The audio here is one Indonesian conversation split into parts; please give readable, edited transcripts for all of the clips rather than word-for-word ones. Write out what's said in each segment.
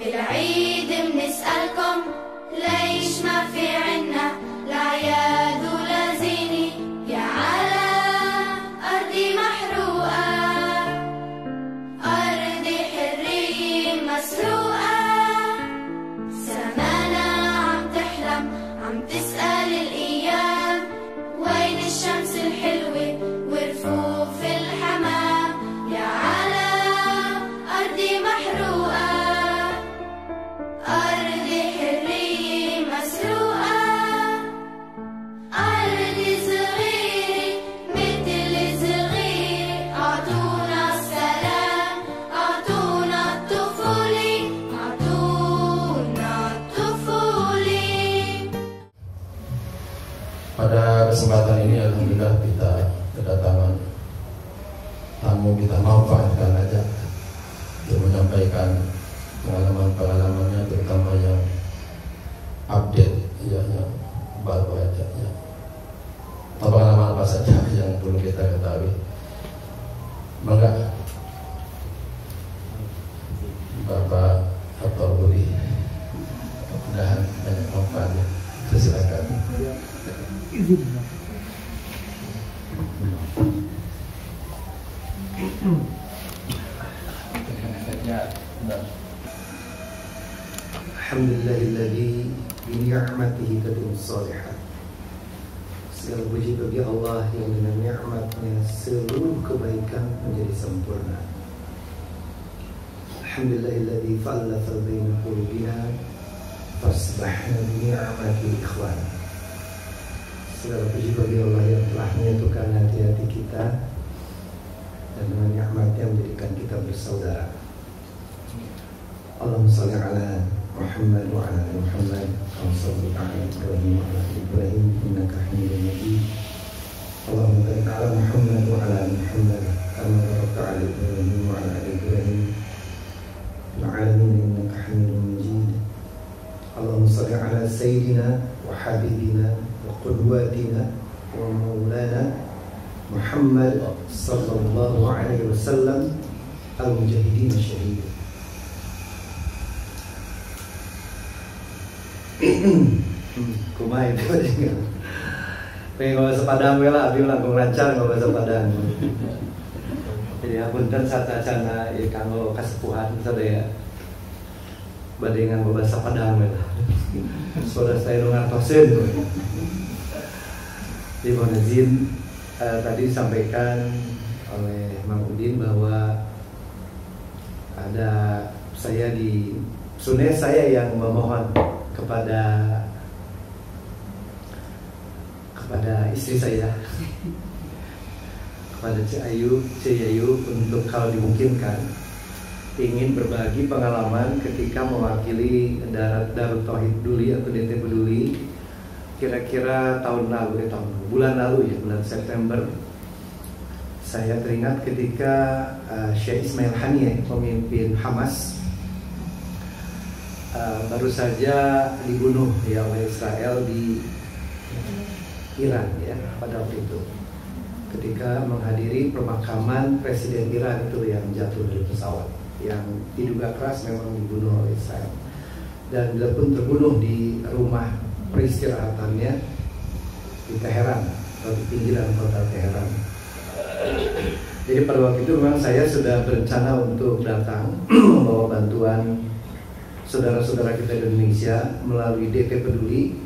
بالعيد بنسألكم ليش ما في عنا الأعياد ولا زينة يا على أرضي محروقة أرضي حرية مسروقة سمانا عم تحلم عم تسأل الأيام وين الشمس الحلوة ورفوف الحمام يا على أرضي محروقة أرضي حرية مسروقة أرضي صغيرة مثل صغيرة أعطونا السلام أعطونا الطفولة أعطونا الطفولة. Pada kesempatan ini alhamdulillah kita kedatangan tamu, kita manfaatkan aja untuk menyampaikan pengalaman-pengalamannya, terutama yang update ya, yang baru aja ya. Pengalaman apa saja yang perlu kita ketahui. Mangga Bapak atau Budi, mudah-mudahan banyak manfaatnya. Silakan. Alhamdulillahilladzi bi ni'matihi tatimmu shalihat. Segala puji bagi Allah yang dengan nikmatnya seluruh kebaikan menjadi sempurna. Alhamdulillahilladzi fa'alafa baina qulubina fasbahna bi ni'matihi ikhwan. Segala puji bagi Allah yang telah menyatukan hati-hati kita dan dengan nikmatnya menjadikan kita bersaudara. Allahumma shalli ala Muhammad wa ala ali Muhammad kama shallaita ala Ibrahim wa ala ali Ibrahim innaka Hamidum Majid. Allahumma barik ala Muhammad wa ala ali Muhammad kama barakta ala Ibrahim wa ala ali Ibrahim fil alamin innaka Hamidum Majid. Allahumma shalli ala sayyidina wa habibina wa qudwatina wa maulana Muhammad sallallahu alaihi wasallam al-mujahidin syahid. Kumaha itu pengen ngomong sepadang lah, abdi langkung lancar ngomong sepadang. Jadi apunten satacana ieu kanggo kasepuhan sadaya bade nganggo basa Padang lah. Saudara saya nu ngartoseun. Di mohon izin tadi disampaikan oleh Mang Udin bahwa ada saya sebenarnya saya yang memohon kepada istri saya, kepada Cik Yayu untuk kalau dimungkinkan ingin berbagi pengalaman ketika mewakili Darut Tauhid Duli atau DT Peduli kira-kira bulan lalu ya, bulan September. Saya teringat ketika Syekh Ismail Haniyeh, pemimpin Hamas, baru saja dibunuh ya oleh Israel di Iran ya pada waktu itu, ketika menghadiri pemakaman Presiden Iran itu yang jatuh dari pesawat, yang diduga keras memang dibunuh oleh Israel, dan beliau pun terbunuh di rumah peristirahatannya di Teheran atau di pinggiran kota Teheran. Jadi pada waktu itu memang saya sudah berencana untuk datang membawa bantuan saudara-saudara kita di Indonesia melalui DT Peduli,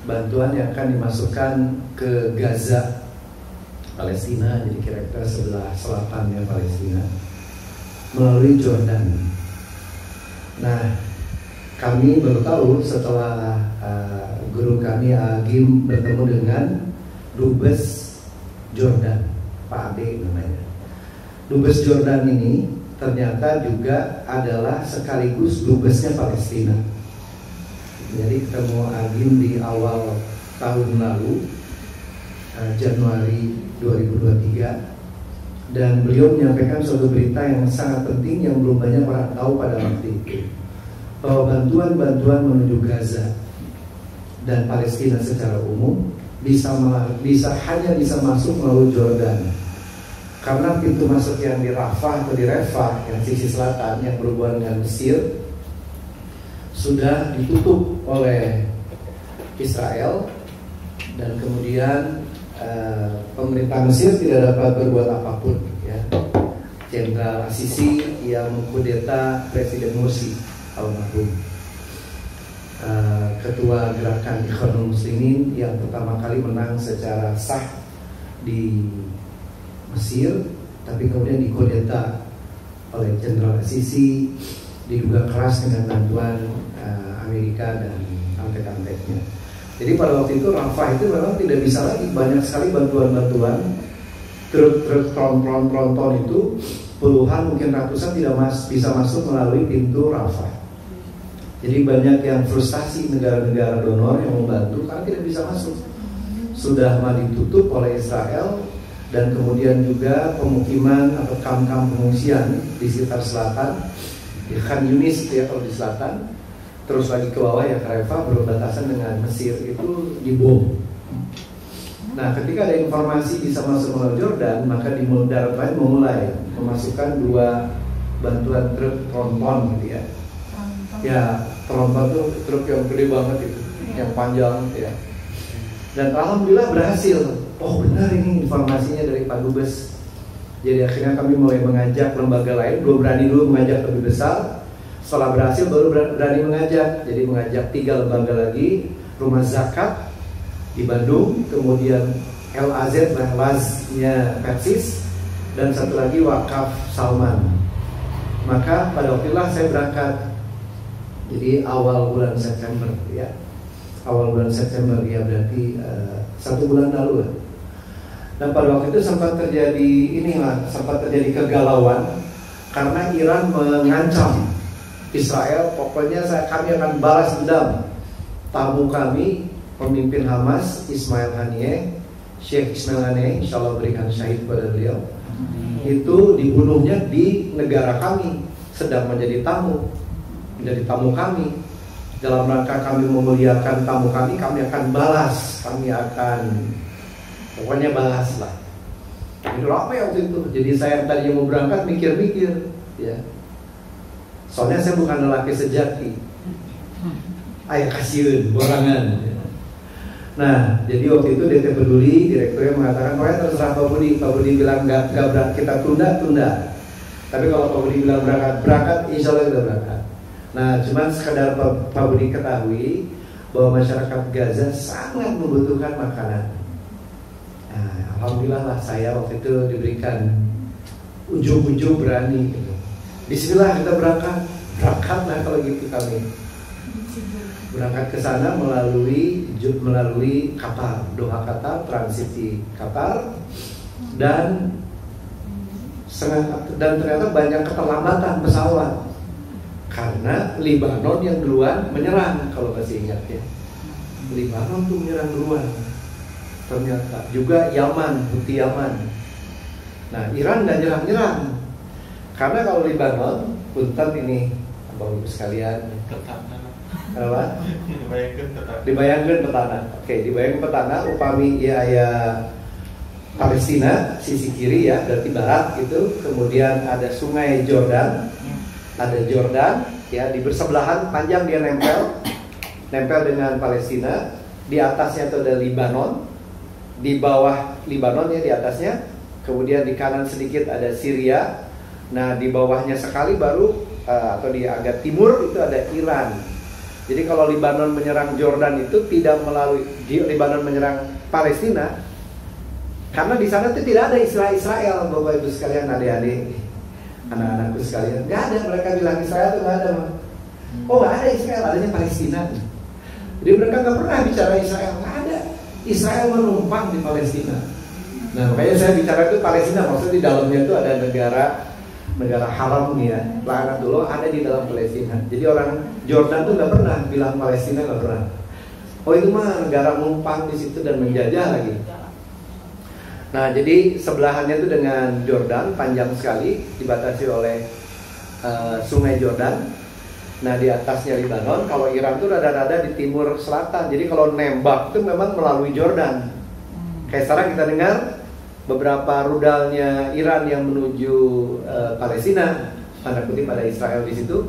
bantuan yang akan dimasukkan ke Gaza, Palestina, jadi kira-kira sebelah selatannya Palestina, melalui Jordan. Nah, kami baru tahu setelah guru kami Agim bertemu dengan Dubes Jordan, Pak Ade namanya. Dubes Jordan ini ternyata juga adalah sekaligus dubesnya Palestina. Jadi ketemu Agim di awal tahun lalu, Januari 2023, dan beliau menyampaikan suatu berita yang sangat penting yang belum banyak orang tahu pada waktu itu, bahwa bantuan-bantuan menuju Gaza dan Palestina secara umum hanya bisa masuk melalui Jordan, karena pintu masuk yang di Rafah atau di Rafah yang sisi selatan yang berhubungan dengan Mesir sudah ditutup oleh Israel, dan kemudian pemerintah Mesir tidak dapat berbuat apapun, ya. Jenderal Asisi yang mengkudeta Presiden Morsi almarhum, ketua gerakan Ikhwanul Muslimin yang pertama kali menang secara sah di Mesir, tapi kemudian dikudeta oleh Jenderal Asisi, diduga keras dengan bantuan Amerika dan antek-anteknya. Jadi pada waktu itu Rafah itu memang tidak bisa lagi, banyak sekali bantuan-bantuan, truk-truk tronton itu puluhan mungkin ratusan tidak bisa masuk melalui pintu Rafah. Jadi banyak yang frustasi negara-negara donor yang membantu karena tidak bisa masuk. Sudah ditutup oleh Israel, dan kemudian juga pemukiman atau kamp-kamp pengungsian di sekitar selatan, di Khan Yunis ya kalau di selatan, terus lagi ke bawah ya ke Rafah berbatasan dengan Mesir itu dibom. Nah, ketika ada informasi bisa masuk melalui Jordan, maka di darat lain memulai memasukkan 2 bantuan truk tronton gitu ya. Ya, tronton itu truk yang gede banget itu, yang panjang gitu ya. Dan alhamdulillah berhasil. Oh benar ini informasinya dari Pak Dubes. Jadi akhirnya kami mulai mengajak lembaga lain, belum berani dulu mengajak lebih besar. Setelah berhasil baru berani mengajak. Jadi mengajak 3 lembaga lagi, Rumah Zakat di Bandung, kemudian LAZ, Laznya Persis, dan satu lagi Wakaf Salman. Maka pada waktu itulah saya berangkat. Jadi awal bulan September ya. Awal bulan September ya, berarti 1 bulan lalu lah. Dan pada waktu itu sempat terjadi kegalauan karena Iran mengancam Israel, pokoknya kami akan balas dendam. Tamu kami, pemimpin Hamas Ismail Haniyeh, Sheikh Ismail Haniyeh, insya Allah berikan syahid pada beliau, itu dibunuhnya di negara kami, sedang menjadi tamu kami. Dalam rangka kami memuliakan tamu kami akan balas, pokoknya balas lah. Itu apa ya waktu itu? Jadi saya tadinya mau berangkat mikir-mikir, ya. Soalnya saya bukan lelaki sejati, ayah kasihan, borangan. Nah, jadi waktu itu DT Peduli, direkturnya mengatakan, pokoknya terserah Pak Budi bilang nggak berangkat, kita tunda. Tapi kalau Pak Budi bilang berangkat, insya Allah kita berangkat. Nah, cuman sekadar Pak Budi ketahui bahwa masyarakat Gaza sangat membutuhkan makanan. Nah, alhamdulillah lah saya waktu itu diberikan ujung-ujung berani gitu. Bismillah kita berangkatlah kalau gitu kami. Berangkat ke sana melalui Qatar, Doha Qatar, transit di Qatar, dan ternyata banyak keterlambatan pesawat karena Libanon yang duluan menyerang, kalau masih ingat ya. Libanon tuh menyerang duluan. Ternyata juga Houthi Yaman. Nah, Iran nggak nyerang. Karena kalau Libanon, punten ini Bapak Ibu sekalian, apa? Dibayangkan petana. Oke, dibayangkan petana upami ya Palestina sisi kiri ya, berarti barat gitu. Kemudian ada Sungai Jordan, ya di bersebelahan panjang dia nempel dengan Palestina. Di atasnya itu ada Libanon, di bawah Libanon ya di atasnya. Kemudian di kanan sedikit ada Syria. Nah di bawahnya sekali baru atau di agak timur itu ada Iran. Jadi kalau Libanon menyerang Jordan itu tidak melalui Libanon menyerang Palestina, karena di sana itu tidak ada Israel, Bapak Ibu sekalian, adik-adik, anak-anakku sekalian, nggak ada. Mereka bilang Israel itu nggak ada, oh nggak ada Israel, adanya Palestina. Jadi mereka nggak pernah bicara Israel, nggak ada. Israel menumpang di Palestina. Nah makanya saya bicara itu Palestina, maksudnya di dalamnya itu ada negara haram nih ya, laknatullah ada di dalam Palestina. Jadi orang Jordan tuh nggak pernah bilang Palestina, nggak pernah. Oh itu mah negara numpang di situ dan menjajah lagi. Nah jadi sebelahannya itu dengan Jordan, panjang sekali, dibatasi oleh Sungai Jordan. Nah di atasnya Libanon. Kalau Iran tuh rada-rada di timur selatan. Jadi kalau nembak itu memang melalui Jordan. Kayak sekarang kita dengar beberapa rudalnya Iran yang menuju Palestina, tanda kutip pada Israel di situ,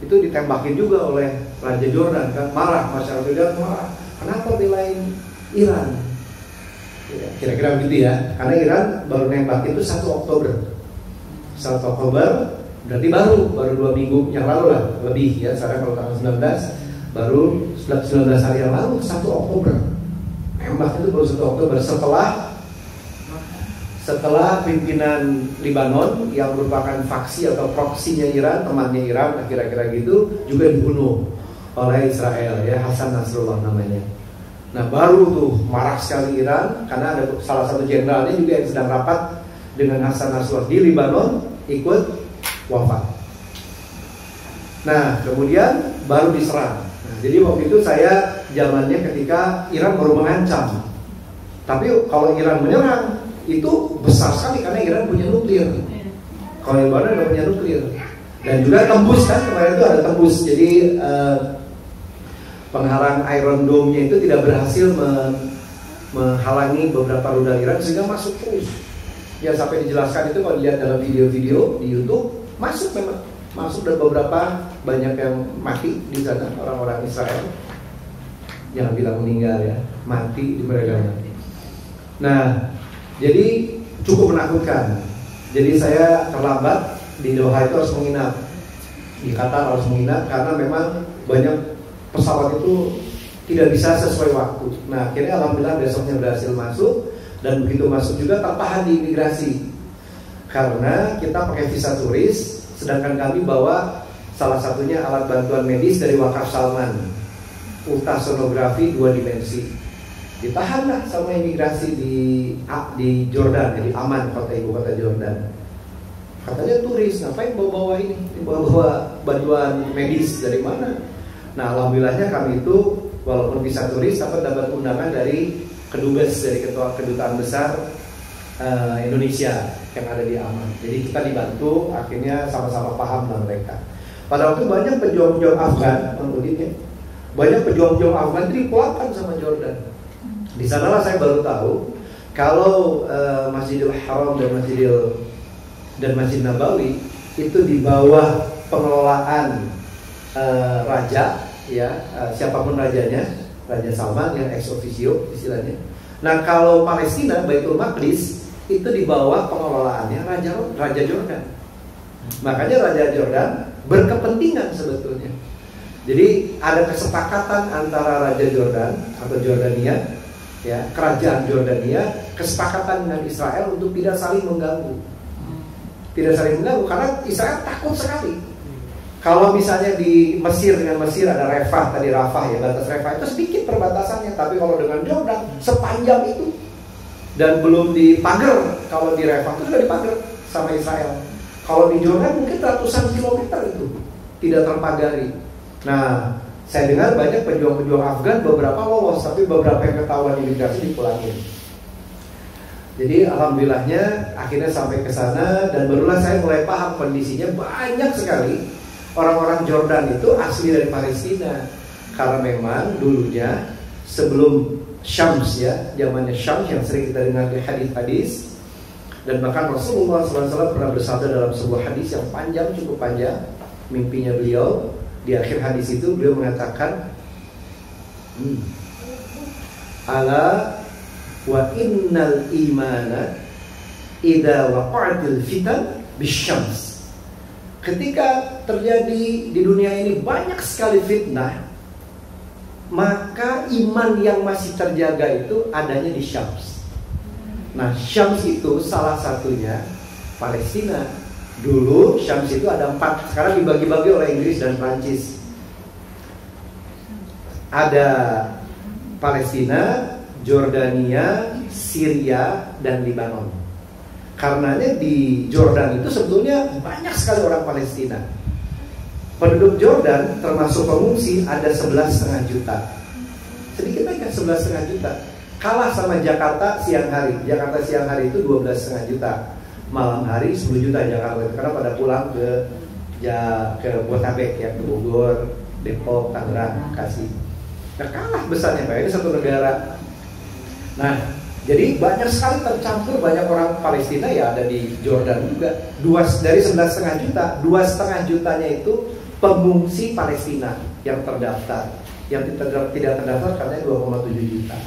itu ditembakin juga oleh Raja Jordan kan, marah, masyarakat Jordan marah. Kenapa belain Iran? Ya, kira-kira begitu ya. Karena Iran baru nembak itu 1 Oktober. 1 Oktober berarti baru 2 minggu yang lalu lah, lebih ya. Sekarang kalau tanggal 19 baru 19 hari yang lalu 1 Oktober. Nembak itu baru 1 Oktober setelah pimpinan Lebanon yang merupakan faksi atau proksinya Iran, temannya Iran, kira-kira gitu, juga dibunuh oleh Israel ya, Hasan Nasrullah namanya. Nah baru tuh marah sekali Iran karena ada salah satu jenderalnya juga yang sedang rapat dengan Hasan Nasrullah di Lebanon ikut wafat. Nah kemudian baru diserang. Nah, jadi waktu itu saya zamannya ketika Iran baru mengancam. Tapi kalau Iran menyerang itu besar sekali karena Iran punya nuklir. Kalau Lebanon nggak punya nuklir. Dan juga tembus kan, kemarin itu ada tembus. Jadi penghalang Iron Dome-nya itu tidak berhasil menghalangi beberapa rudal Iran sehingga masuk terus. Ya sampai dijelaskan itu kalau dilihat dalam video-video di YouTube, memang masuk, dan beberapa banyak yang mati di sana, orang-orang Israel. Jangan bilang meninggal ya, mati di mereka. Nah, jadi cukup menakutkan. Jadi saya terlambat di Doha itu harus menginap, di Qatar harus menginap karena memang banyak pesawat itu tidak bisa sesuai waktu. Nah akhirnya alhamdulillah besoknya berhasil masuk, dan begitu masuk juga tertahan di imigrasi karena kita pakai visa turis, sedangkan kami bawa salah satunya alat bantuan medis dari Wakaf Salman, ultrasonografi 2 dimensi. Ditahanlah sama imigrasi di Jordan, jadi Aman, ibu kota Jordan. Katanya turis, ngapain bawa-bawa ini? Bawa bantuan medis dari mana? Nah alhamdulillahnya kami itu walaupun bisa turis dapat undangan dari kedubes, dari kedutaan besar Indonesia yang ada di Aman. Jadi kita dibantu, akhirnya sama-sama paham dengan mereka. Pada waktu banyak pejuang-pejuang Afgan, banyak pejuang-pejuang Afgan dipulangkan sama Jordan. Di sanalah saya baru tahu kalau Masjidil Haram dan Masjid Nabawi itu di bawah pengelolaan raja, ya, siapapun rajanya, Raja Salman yang ex officio istilahnya. Nah kalau Palestina, Baitul Maqdis itu di bawah pengelolaannya Raja Jordan. Makanya Raja Jordan berkepentingan sebetulnya. Jadi ada kesepakatan antara Raja Jordan atau Jordania, ya, kerajaan Jordania, kesepakatan dengan Israel untuk tidak saling mengganggu. Tidak saling mengganggu karena Israel takut sekali. Kalau misalnya di Mesir, dengan Mesir ada Rafah ya, batas Rafah itu sedikit perbatasannya, tapi kalau dengan Jordan sepanjang itu, dan belum dipagar. Kalau di Rafah itu sudah dipagar sama Israel. Kalau di Jordan mungkin ratusan kilometer itu tidak terpagari. Nah, saya dengar banyak pejuang-pejuang Afgan beberapa lolos, tapi beberapa yang ketahuan imigrasi dipulangin. Jadi alhamdulillahnya akhirnya sampai ke sana, dan barulah saya mulai paham kondisinya. Banyak sekali orang-orang Jordan itu asli dari Palestina, karena memang dulunya sebelum Syams, ya, zamannya Syams yang sering kita dengar di hadis-hadis, dan bahkan Rasulullah SAW pernah bersabda dalam sebuah hadis yang panjang, cukup panjang, mimpinya beliau. Di akhir hadis itu beliau mengatakan, ala wa innal imana idza waqa'atil fitan bisyams. Ketika terjadi di dunia ini banyak sekali fitnah, maka iman yang masih terjaga itu adanya di Syams. Nah, Syams itu salah satunya Palestina. Dulu Syams itu ada 4, sekarang dibagi-bagi oleh Inggris dan Prancis. Ada Palestina, Jordania, Syria, dan Lebanon. Karenanya di Jordan itu sebetulnya banyak sekali orang Palestina. Penduduk Jordan termasuk pengungsi ada 11,5 juta. Sedikit aja 11,5 juta. Kalah sama Jakarta siang hari. Jakarta siang hari itu 12,5 juta. Malam hari 10 juta Jakarta. Karena pada pulang ke Botabek, ya, ke Bogor, Depok, Tangerang, Bekasi. Nah, kalah besarnya, Pak. Ini satu negara. Nah, jadi banyak sekali tercampur, banyak orang Palestina ya ada di Jordan juga. Dari 11,5 juta, 2,5 jutanya itu pengungsi Palestina yang terdaftar. Yang tidak terdaftar katanya 2,7 juta.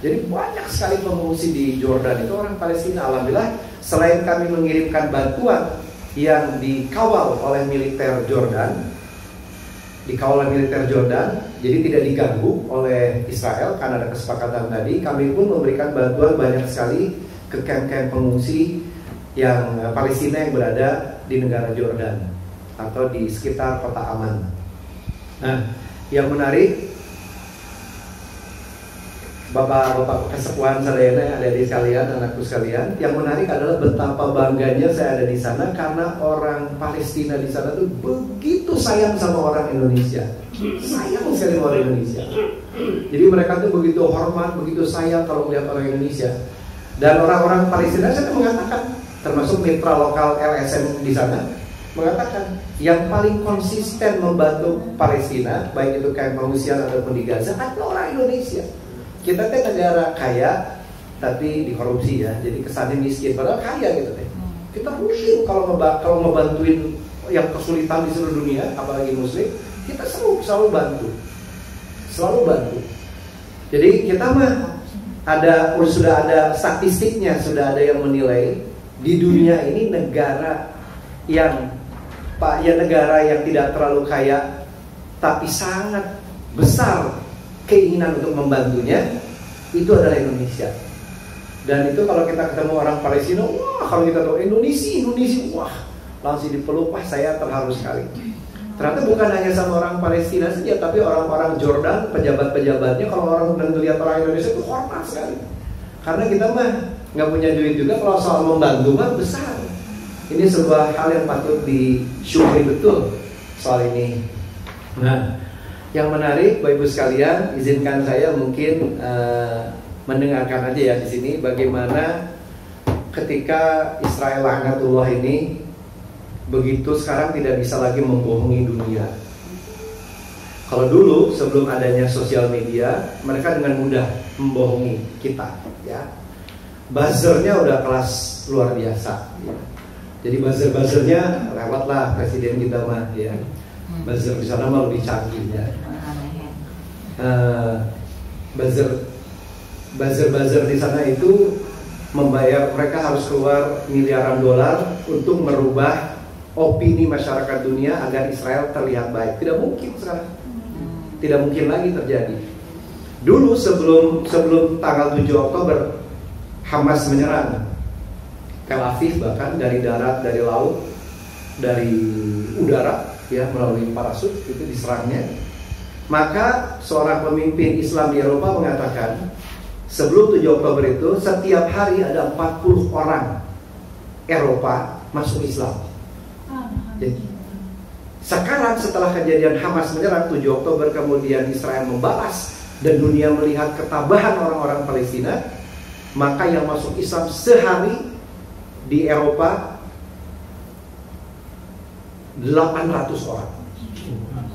Jadi banyak sekali pengungsi di Jordan itu orang Palestina. Alhamdulillah, selain kami mengirimkan bantuan yang dikawal oleh militer Jordan, jadi tidak diganggu oleh Israel karena ada kesepakatan tadi. Kami pun memberikan bantuan banyak sekali ke kamp-kamp pengungsi yang Palestina yang berada di negara Jordan atau di sekitar kota Aman. Nah, yang menarik, Bapak-bapak kesepuhan sadayana ada di sekalian, anakku sekalian, yang menarik adalah betapa bangganya saya ada di sana karena orang Palestina di sana tuh begitu sayang sama orang Indonesia. Sayang sekali sama orang Indonesia. Jadi mereka tuh begitu hormat, begitu sayang kalau melihat orang Indonesia. Dan orang-orang Palestina saya mengatakan, termasuk mitra lokal LSM di sana, mengatakan yang paling konsisten membantu Palestina, baik itu kamp pengungsian ataupun di Gaza, adalah orang Indonesia. Kita teh negara kaya tapi dikorupsi ya, jadi kesannya miskin padahal kaya gitu teh. Kita pusing kalau ngebantuin yang kesulitan di seluruh dunia, apalagi Muslim, kita selalu bantu. Jadi kita mah sudah ada statistiknya, sudah ada yang menilai di dunia ini negara yang tidak terlalu kaya tapi sangat besar keinginan untuk membantunya, itu adalah Indonesia. Dan itu kalau kita ketemu orang Palestina, wah, kalau kita tahu Indonesia, wah, langsung dipeluk, wah, saya terharu sekali. Ternyata bukan hanya sama orang Palestina saja, tapi orang-orang Jordan, pejabat-pejabatnya, kalau orang melihat orang Indonesia itu hormat sekali. Karena kita mah nggak punya duit juga, kalau soal membantu mah besar. Ini sebuah hal yang patut disyukuri betul soal ini. Nah, yang menarik, Bapak Ibu sekalian, izinkan saya mungkin mendengarkan aja ya di sini bagaimana ketika Israel laknatullah ini begitu sekarang tidak bisa lagi membohongi dunia. Kalau dulu sebelum adanya sosial media, mereka dengan mudah membohongi kita, ya. Buzzernya udah kelas luar biasa. Ya. Jadi buzzer-buzzernya lewatlah presiden kita mah, ya. Buzzer di sana mah lebih canggih ya. Buzzer di sana itu membayar, mereka harus keluar miliaran dolar untuk merubah opini masyarakat dunia agar Israel terlihat baik. Tidak mungkin sekarang. Tidak mungkin lagi terjadi. Dulu sebelum tanggal 7 Oktober Hamas menyerang Tel Aviv, bahkan dari darat, dari laut, dari udara, ya, melalui parasut itu diserangnya. Maka seorang pemimpin Islam di Eropa mengatakan sebelum 7 Oktober itu setiap hari ada 40 orang Eropa masuk Islam. Jadi, sekarang setelah kejadian Hamas menyerang 7 Oktober, kemudian Israel membalas dan dunia melihat ketabahan orang-orang Palestina, maka yang masuk Islam sehari di Eropa 800 orang.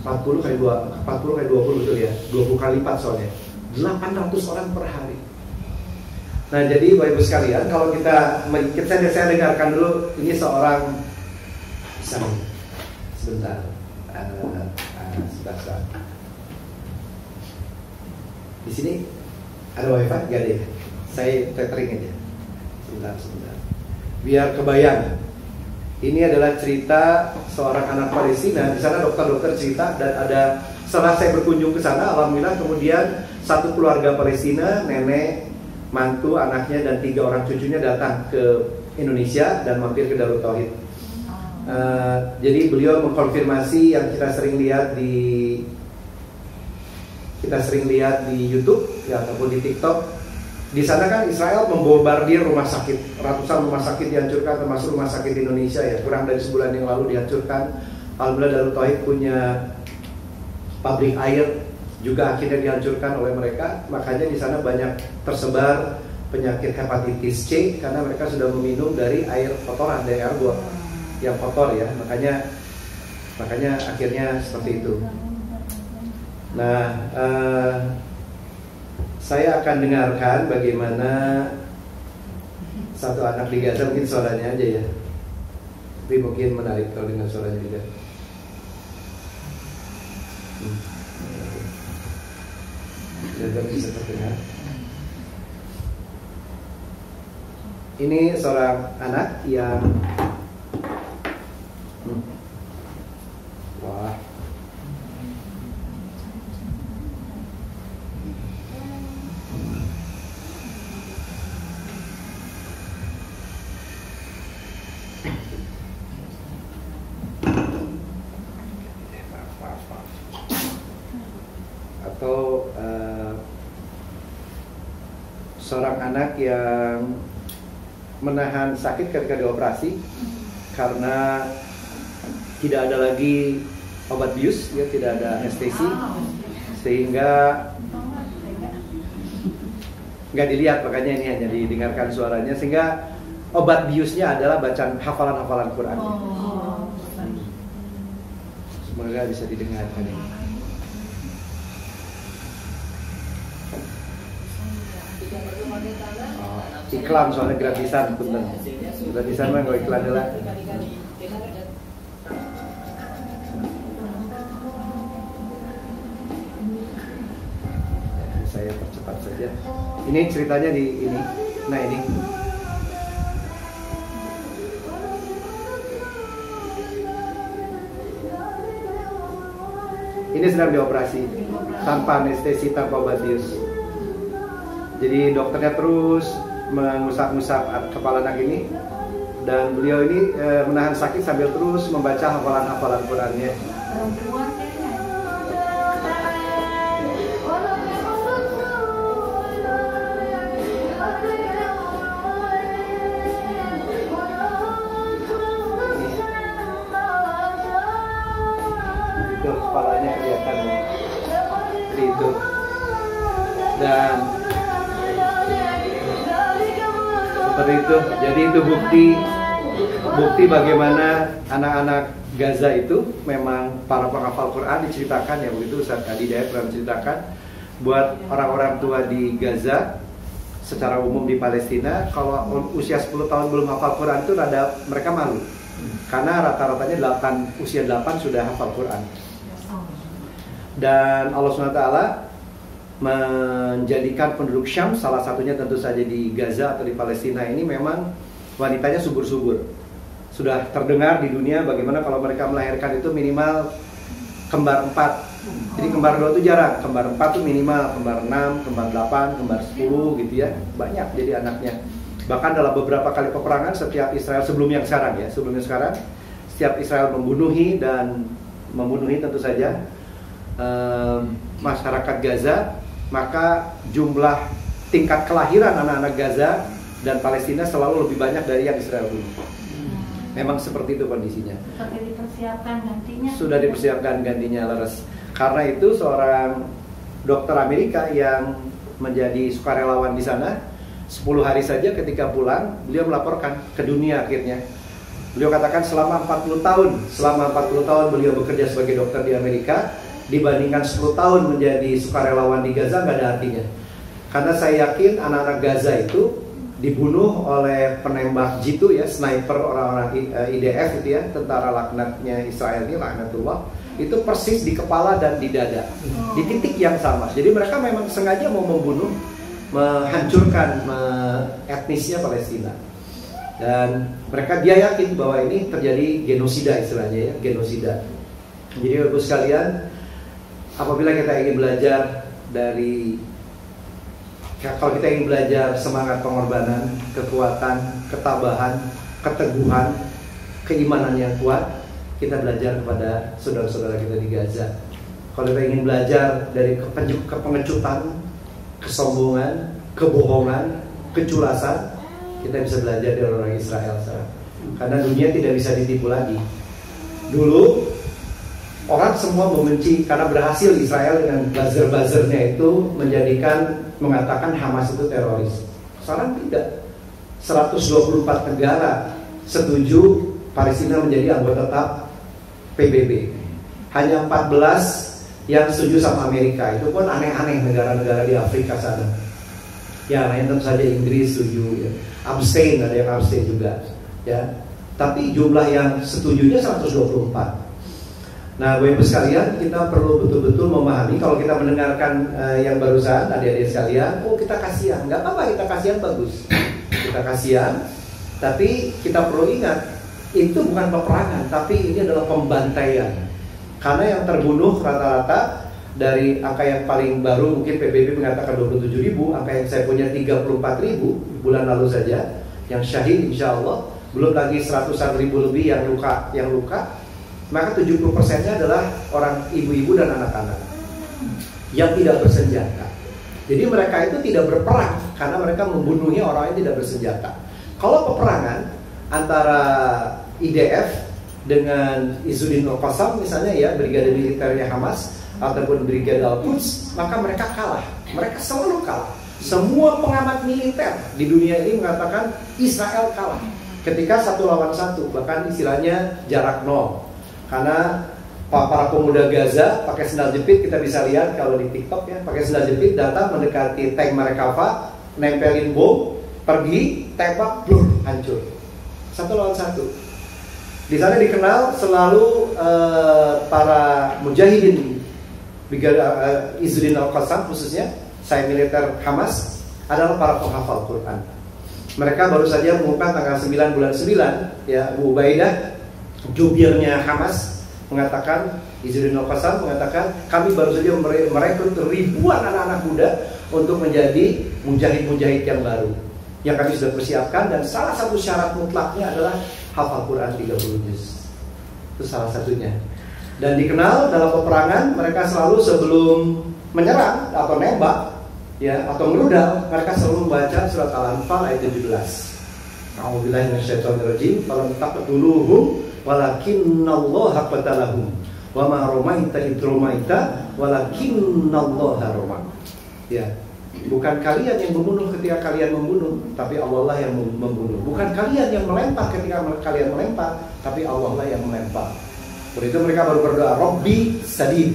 40 kali 20 betul ya, 20 kali lipat soalnya. 800 orang per hari. Nah, jadi Bapak Ibu sekalian, kalau saya dengarkan dulu ini seorang sebentar. Di sini ada wifi nggak deh? Saya tethering aja. Sebentar. Biar kebayang. Ini adalah cerita seorang anak Palestina. Di sana dokter-dokter cerita, dan ada setelah saya berkunjung ke sana, alhamdulillah kemudian satu keluarga Palestina, nenek, mantu, anaknya dan 3 orang cucunya datang ke Indonesia dan mampir ke Darut Tauhid. Jadi beliau mengkonfirmasi yang kita sering lihat di YouTube ya, ataupun di TikTok. Di sana kan Israel membombardir rumah sakit, ratusan rumah sakit dihancurkan, termasuk rumah sakit Indonesia ya, kurang dari sebulan yang lalu dihancurkan. Alhamdulillah Darut Tauhid punya pabrik air juga akhirnya dihancurkan oleh mereka. Makanya di sana banyak tersebar penyakit hepatitis C karena mereka sudah meminum dari air kotoran, dari air got yang kotor ya. Makanya akhirnya seperti itu. Nah, saya akan dengarkan bagaimana satu anak di Gaza, mungkin suaranya aja ya, tapi mungkin menarik kalau dengar suaranya juga. Jaga bisa terdengar. Ini seorang anak yang wah. Atau seorang anak yang menahan sakit ketika dioperasi karena tidak ada lagi obat bius, ya, tidak ada anestesi, sehingga nggak dilihat, makanya ini hanya didengarkan suaranya, sehingga obat biusnya adalah bacaan hafalan-hafalan Quran. Semoga bisa didengarkan ini. Iklan soalnya gratisan, bener. Gratisan mah nggak iklan adalah. Saya percepat saja. Ini ceritanya di ini. Nah ini. Ini sedang dioperasi tanpa anestesi, tanpa obat bius. Jadi dokternya terus mengusap-ngusap kepala anak ini, dan beliau ini menahan sakit sambil terus membaca hafalan-hafalan Qurannya. Itu kepalanya kelihatan seperti itu, dan seperti itu. Jadi itu bukti bagaimana anak-anak Gaza itu memang para penghafal Quran. Diceritakan ya begitu, Ustaz Adi Dayat pernah menceritakan buat orang-orang tua di Gaza, secara umum di Palestina, kalau usia 10 tahun belum hafal Quran itu mereka malu, karena rata-ratanya usia 8 sudah hafal Quran. Dan Allah SWT menjadikan penduduk Syam, salah satunya tentu saja di Gaza atau di Palestina ini, memang wanitanya subur-subur. Sudah terdengar di dunia bagaimana kalau mereka melahirkan itu minimal kembar 4. Jadi kembar 2 itu jarang, kembar 4 itu minimal, kembar 6, kembar 8, kembar 10 gitu ya. Banyak jadi anaknya. Bahkan dalam beberapa kali peperangan, setiap Israel sebelumnya sekarang, setiap Israel membunuhi tentu saja masyarakat Gaza, maka jumlah tingkat kelahiran anak-anak Gaza dan Palestina selalu lebih banyak dari yang Israel bunuh. Memang seperti itu kondisinya. Seperti dipersiapkan gantinya. Sudah dipersiapkan gantinya, leres. Karena itu seorang dokter Amerika yang menjadi sukarelawan di sana, 10 hari saja ketika pulang, beliau melaporkan ke dunia akhirnya. Beliau katakan selama 40 tahun beliau bekerja sebagai dokter di Amerika, dibandingkan 10 tahun menjadi sukarelawan di Gaza, nggak ada artinya. Karena saya yakin anak-anak Gaza itu dibunuh oleh penembak jitu ya, sniper, orang-orang IDF itu ya, tentara laknatnya Israel ini, laknatullah, itu persis di kepala dan di dada, di titik yang sama. Jadi mereka memang sengaja mau membunuh, menghancurkan etnisnya Palestina. Dan dia yakin bahwa ini terjadi genosida istilahnya ya, genosida. Jadi Bapak sekalian, apabila kita ingin belajar kalau kita ingin belajar semangat pengorbanan, kekuatan, ketabahan, keteguhan, keimanan yang kuat, kita belajar kepada saudara-saudara kita di Gaza. Kalau kita ingin belajar dari kepengecutan, kesombongan, kebohongan, keculasan, kita bisa belajar dari orang Israel sekarang. Karena dunia tidak bisa ditipu lagi. Dulu orang semua membenci karena berhasil Israel dengan buzzer-buzzernya itu mengatakan Hamas itu teroris. Sekarang tidak. 124 negara setuju Palestina menjadi anggota tetap PBB. Hanya 14 yang setuju sama Amerika. Itu pun aneh-aneh, negara-negara di Afrika sana. Ya, lain tentu saja Inggris setuju ya. Abstain, ada yang abstain juga ya. Tapi jumlah yang setujunya 124. Nah, Bapak Ibu sekalian, kita perlu betul-betul memahami. Kalau kita mendengarkan yang barusan, adik-adik sekalian, oh kita kasihan, nggak apa-apa, kita kasihan bagus. Kita kasihan, tapi kita perlu ingat, itu bukan peperangan, tapi ini adalah pembantaian. Karena yang terbunuh rata-rata dari angka yang paling baru, mungkin PBB mengatakan 27.000, angka yang saya punya 34.000 bulan lalu saja, yang syahid insya Allah, belum lagi 100-an ribu lebih yang luka, maka 70%-nya adalah orang ibu-ibu dan anak-anak yang tidak bersenjata. Jadi mereka itu tidak berperang karena mereka membunuhnya orang yang tidak bersenjata. Kalau peperangan antara IDF dengan Izzuddin al-Qassam misalnya ya, brigade militernya Hamas ataupun brigade Al-Quds, maka mereka kalah. Mereka selalu kalah. Semua pengamat militer di dunia ini mengatakan Israel kalah ketika 1 lawan 1, bahkan istilahnya jarak 0. Karena para pemuda Gaza pakai sendal jepit, kita bisa lihat kalau di TikTok ya, pakai sendal jepit datang mendekati tank Merkava, nempelin bom, pergi, tembak, blur, hancur. 1 lawan 1. Di sana dikenal selalu para mujahidin Izzuddin al-Qassam khususnya, sayap militer Hamas adalah para penghafal Quran. Mereka baru saja mengumumkan tanggal 9 bulan 9 ya, Abu Ubaidah, jubirnya Hamas, mengatakan, Izzuddin al-Qassam mengatakan, kami baru saja merekrut ribuan anak-anak muda untuk menjadi mujahid-mujahid yang baru yang kami sudah persiapkan, dan salah satu syarat mutlaknya adalah hafal Quran 30 juz. Itu salah satunya. Dan dikenal dalam peperangan mereka selalu sebelum menyerang atau nembak ya, atau merudal, mereka selalu membaca surat Al-Anfal ayat 17. A'udzubillahi minasyaitonirrajim. Falam taqtuluhum walakinnallaha qatalahum wa ma ramaita id ramaita walakinnallaha rama. Ya, bukan kalian yang membunuh ketika kalian membunuh, tapi Allah lah yang membunuh. Bukan kalian yang melempar ketika kalian melempar, tapi Allah lah yang melempar. Untuk itu mereka baru berdoa, Rabbi sadid,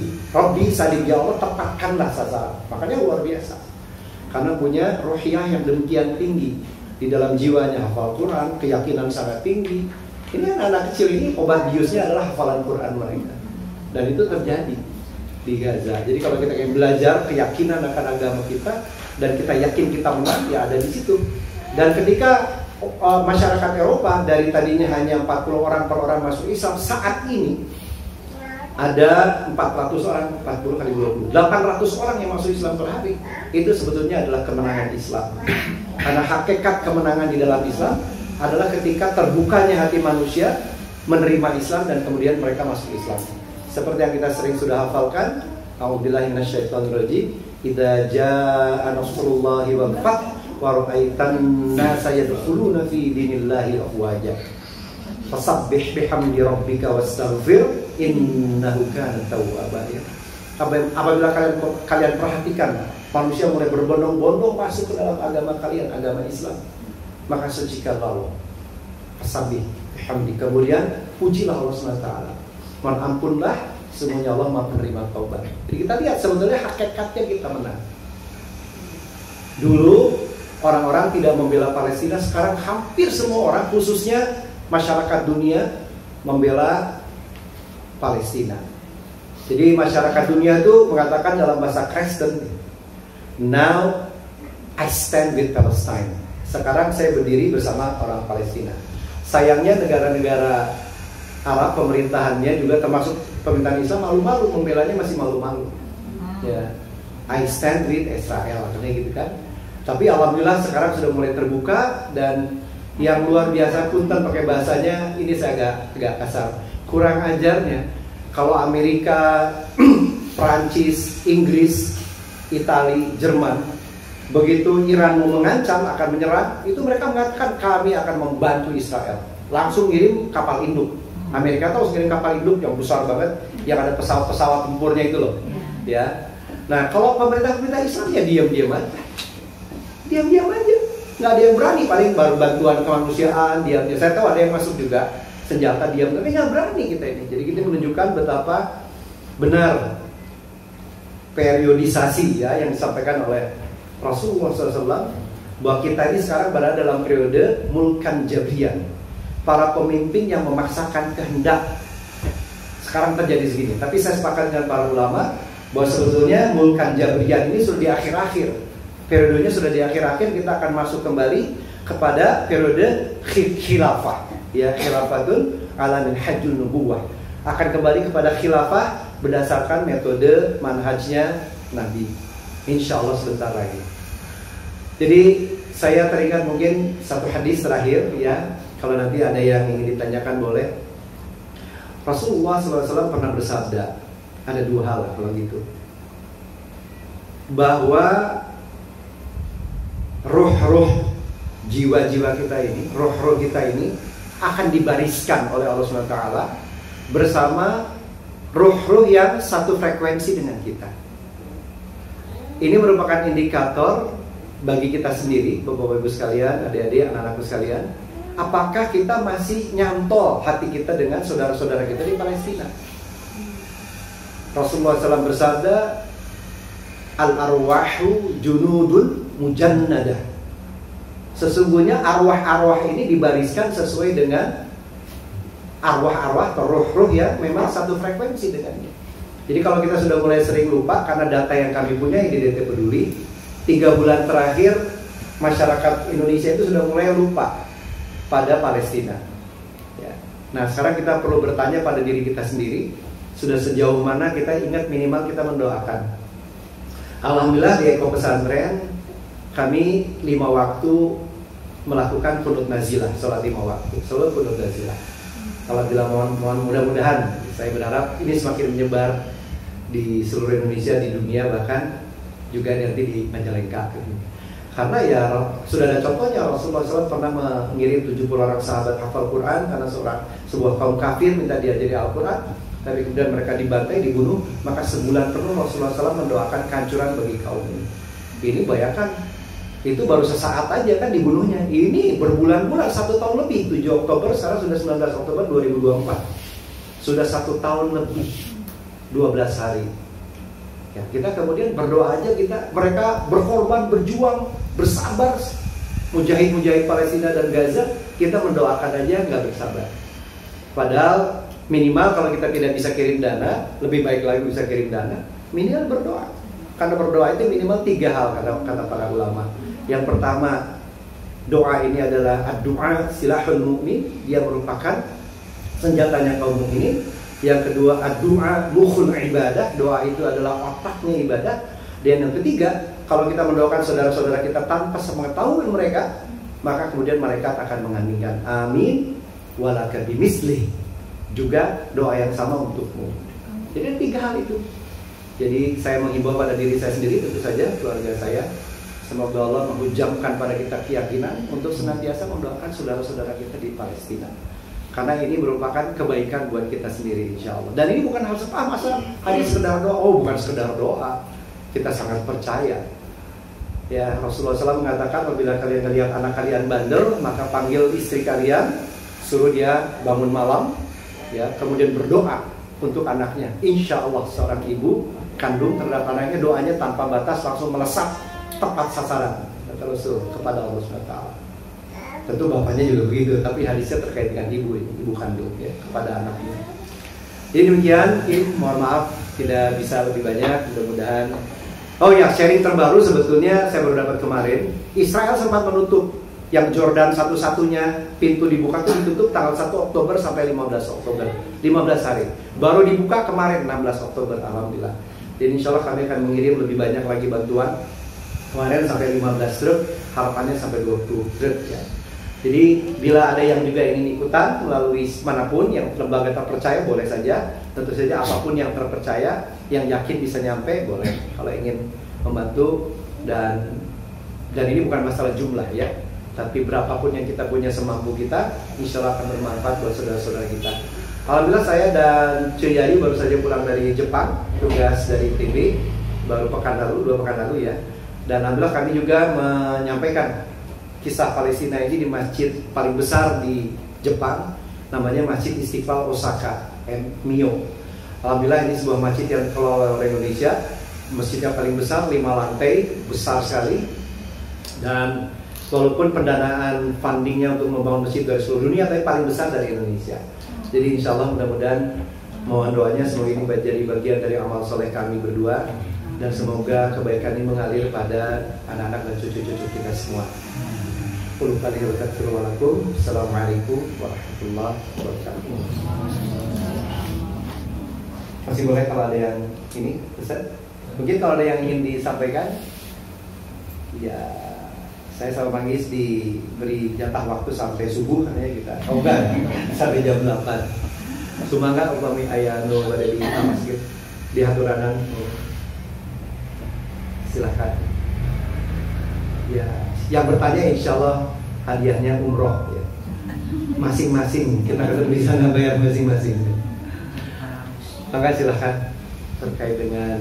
ya Allah tepatkanlah sasaran. Makanya luar biasa, karena punya ruhiyah yang demikian tinggi di dalam jiwanya, hafal Quran, keyakinan sangat tinggi. Ini anak kecil ini obat biusnya adalah hafalan Quran mereka, dan itu terjadi di Gaza. Jadi kalau kita ingin belajar keyakinan akan agama kita dan kita yakin kita menang, ya ada di situ. Dan ketika masyarakat Eropa dari tadinya hanya 40 orang per orang masuk Islam, saat ini ada 400 orang, 40 kali 20, 800 orang yang masuk Islam per hari. Itu sebetulnya adalah kemenangan Islam. Karena hakikat kemenangan di dalam Islam adalah ketika terbukanya hati manusia menerima Islam dan kemudian mereka masuk Islam. Seperti yang kita sering sudah hafalkan, a'udzubillahi minasyaitonirrajim, idza jaa nasrullahi wal fath wa ra'aitan nasa yadkhuluna fi dinillahi afwaja fasabbih bihamdi rabbika wastaghfir innahu kana tawwaba. Apabila kalian perhatikan manusia mulai berbondong-bondong masuk ke dalam agama kalian, agama Islam, maka sucikanlah Allah, fasabbih bihamdi, kemudian pujilah Allah SWT, mohon ampunlah, semuanya Allah Maha penerima taubat. Jadi kita lihat sebetulnya hakikatnya kita menang. Dulu orang-orang tidak membela Palestina, sekarang hampir semua orang, khususnya masyarakat dunia, membela Palestina. Jadi masyarakat dunia itu mengatakan dalam bahasa Kristen, now I stand with Palestine. Sekarang saya berdiri bersama orang Palestina. Sayangnya negara-negara Arab, pemerintahannya juga termasuk pemerintahan Islam, malu-malu, membelanya masih malu-malu. Ya, I stand with Israel, artinya gitu kan. Tapi alhamdulillah sekarang sudah mulai terbuka, dan yang luar biasa, punten pakai bahasanya ini saya agak kasar, kurang ajarnya. Kalau Amerika, Prancis, Inggris, Itali, Jerman, begitu Iran mau mengancam akan menyerang, itu mereka mengatakan kami akan membantu Israel. Langsung ngirim kapal induk. Amerika tahu ngirim kapal induk yang besar banget, yang ada pesawat-pesawat tempurnya itu loh. Ya. Nah, kalau pemerintah Islam ya diam-diam aja. Diam-diam aja. Nggak ada yang berani, paling baru bantuan kemanusiaan, diam-diam. Saya tahu ada yang masuk juga senjata diam, tapi nggak berani kita ini. Jadi kita menunjukkan betapa benar periodisasi ya yang disampaikan oleh Rasulullah SAW, bahwa kita ini sekarang berada dalam periode mulkan jabrian, para pemimpin yang memaksakan kehendak. sekarang terjadi segini. Tapi saya sepakat dengan para ulama bahwa sebetulnya Mulkan Jabriyah ini sudah di akhir-akhir. Periodenya sudah di akhir-akhir, kita akan masuk kembali kepada periode khilafah. Ya, khilafatul ala minhajul nubuwah. Akan kembali kepada khilafah berdasarkan metode manhajnya Nabi. Insya Allah sebentar lagi. Jadi saya teringat mungkin satu hadis terakhir ya. Kalau nanti ada yang ingin ditanyakan boleh. Rasulullah SAW pernah bersabda, ada dua hal kalau gitu, bahwa roh-roh jiwa-jiwa kita ini, roh-roh kita ini akan dibariskan oleh Allah SWT bersama roh-roh yang satu frekuensi dengan kita. Ini merupakan indikator bagi kita sendiri, Bapak-Ibu sekalian, adik-adik, anak-anakku sekalian, apakah kita masih nyantol hati kita dengan saudara-saudara kita di Palestina. Rasulullah SAW bersabda, al-arwahu junudun mujannadah. Sesungguhnya arwah-arwah ini dibariskan sesuai dengan arwah-arwah atau roh-roh yang memang satu frekuensi dengannya. Jadi kalau kita sudah mulai sering lupa, karena data yang kami punya di DT Peduli, 3 bulan terakhir masyarakat Indonesia itu sudah mulai lupa pada Palestina ya. Nah sekarang kita perlu bertanya pada diri kita sendiri, sudah sejauh mana kita ingat minimal kita mendoakan. Alhamdulillah di Eko Pesantren kami 5 waktu melakukan qunut nazilah, sholat 5 waktu, sholat qunut nazilah. Alhamdulillah, mohon mudah-mudahan, saya berharap ini semakin menyebar di seluruh Indonesia, di dunia, bahkan juga nanti di Majalengka. Karena ya sudah ada contohnya, Rasulullah SAW pernah mengirim 70 orang sahabat hafal Quran karena sebuah kaum kafir minta diajari Al-Quran, tapi kemudian mereka dibantai, dibunuh, maka sebulan penuh Rasulullah SAW mendoakan kehancuran bagi kaum ini. Ini bayangkan, itu baru sesaat aja kan dibunuhnya. Ini berbulan-bulan, 1 tahun lebih. 7 Oktober, sekarang sudah 19 Oktober 2024. Sudah 1 tahun lebih 12 hari ya, kita kemudian berdoa aja, mereka berkorban, berjuang, bersabar, mujahid-mujahid Palestina dan Gaza, kita mendoakan aja nggak bersabar. Padahal minimal kalau kita tidak bisa kirim dana, lebih baik lagi bisa kirim dana, minimal berdoa. Karena berdoa itu minimal 3 hal kata para ulama. Yang pertama, doa ini adalah ad-du'a silahul mu'min, dia merupakan senjatanya kaum mukminin. Yang kedua, ad-du'a mukhul ibadah, doa itu adalah otaknya ibadah. Dan yang ketiga, kalau kita mendoakan saudara-saudara kita tanpa sepengetahuan mereka, maka kemudian mereka akan mengaminkan amin walaka bimislih, juga doa yang sama untukmu. Jadi 3 hal itu. Jadi saya menghimbau pada diri saya sendiri, tentu saja keluarga saya, semoga Allah menghujamkan pada kita keyakinan untuk senantiasa mendoakan saudara-saudara kita di Palestina. Karena ini merupakan kebaikan buat kita sendiri, insya Allah. Dan ini bukan hal masa hanya sekedar doa. Oh, bukan sekedar doa. Kita sangat percaya. Ya, Rasulullah SAW mengatakan, apabila kalian melihat anak kalian bandel, maka panggil istri kalian, suruh dia bangun malam, ya, kemudian berdoa untuk anaknya. Insya Allah seorang ibu kandung terhadap anaknya, doanya tanpa batas, langsung melesat tepat sasaran, kata Rasul, kepada Allah SWT. Tentu bapaknya juga begitu, tapi hadisnya terkait dengan ibu kandung ya, kepada anaknya. Jadi demikian, mohon maaf tidak bisa lebih banyak, mudah-mudahan. Oh ya, sharing terbaru sebetulnya saya baru dapat kemarin. Israel sempat menutup yang Jordan satu-satunya pintu dibuka itu ditutup tanggal 1 Oktober sampai 15 Oktober, 15 hari. Baru dibuka kemarin 16 Oktober, alhamdulillah. Jadi insya Allah kami akan mengirim lebih banyak lagi bantuan. Kemarin sampai 15 truk, harapannya sampai 20 truk ya. Jadi bila ada yang juga ingin ikutan melalui manapun yang lembaga terpercaya boleh saja. Tentu saja apapun yang terpercaya, yang yakin bisa nyampe boleh. Kalau ingin membantu, dan ini bukan masalah jumlah ya, tapi berapapun yang kita punya semampu kita, insya Allah akan bermanfaat buat saudara-saudara kita. Alhamdulillah saya dan Cuy Yayu baru saja pulang dari Jepang, tugas dari TV, baru 2 pekan lalu ya. Dan alhamdulillah kami juga menyampaikan kisah Palestina ini di masjid paling besar di Jepang, namanya Masjid Istiqlal Osaka, Mio. Alhamdulillah ini sebuah masjid yang dikelola oleh Indonesia, masjidnya paling besar, 5 lantai, besar sekali. Dan walaupun pendanaan fundingnya untuk membangun masjid dari seluruh dunia, tapi paling besar dari Indonesia. Jadi insya Allah mudah-mudahan Mohon doanya semoga ini jadi bagian dari amal soleh kami berdua, dan semoga kebaikan ini mengalir pada anak-anak dan cucu-cucu kita semua. Assalamualaikum warahmatullahi wabarakatuh. Masih boleh kalau ada yang ini pesan? Mungkin kalau ada yang ingin disampaikan, ya saya sama Manggis diberi jatah waktu sampai subuh katanya kita. Oh enggak, sampai jam 8. Sumangga upami aya nu bade di masjid di haturanan. Silakan. Ya, yang bertanya insya Allah hadiahnya umroh ya. Masing-masing kita ketemu di sana bayar masing-masing. Maka silakan terkait dengan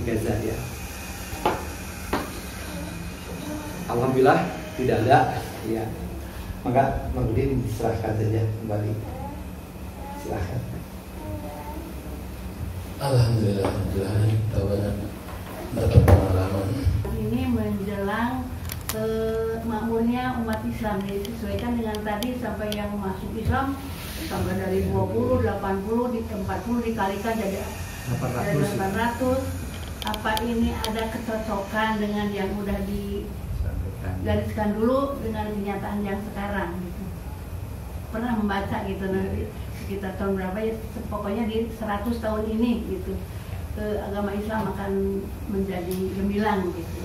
Gaza ya. Alhamdulillah tidak ada ya. Maka Mang Udin diserahkan saja kembali. Silakan. Alhamdulillah, kita banyak dapat pengalaman. Ini menjelang makmurnya umat Islam, disesuaikan dengan tadi sampai yang masuk Islam sampai dari 20, 80, di 40 dikalikan jadi 800. Apa ini ada kecocokan dengan yang udah digariskan dulu dengan kenyataan yang sekarang gitu? Pernah membaca gitu nanti sekitar tahun berapa ya, pokoknya di 100 tahun ini gitu agama Islam akan menjadi gemilang gitu.